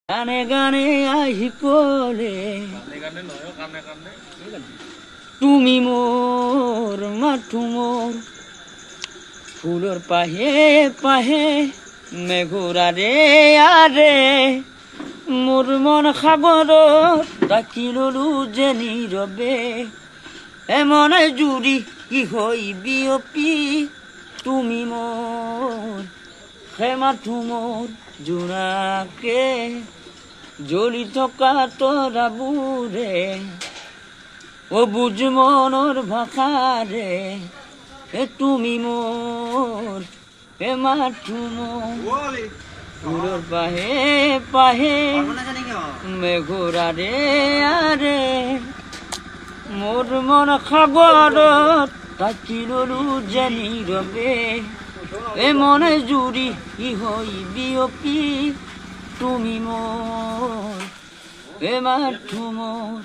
গানে গানে আহি কলে তুমি মোর মাথু মোর ফুলর পাহে পাহে মেঘুরা রে আরে মোর মন সাগর তাকিলু যে নীরবে এমনে জুড়ি কি হই বিয়পি তুমি মোর হে মাথু মোর জোনাকে জ্বলি থকা তোরা বুড়ে ও বুঝ মনর ভাষারে এ তুমি মোর হে মাথু মোর ফুলর পাহে পাহে মেঘোরা রে আরে মোর মন সাগর তাকিলু যে নীরবে এ মনে জুড়ি কি হই বিয়পি তুমি মোর এ মাথু মোর।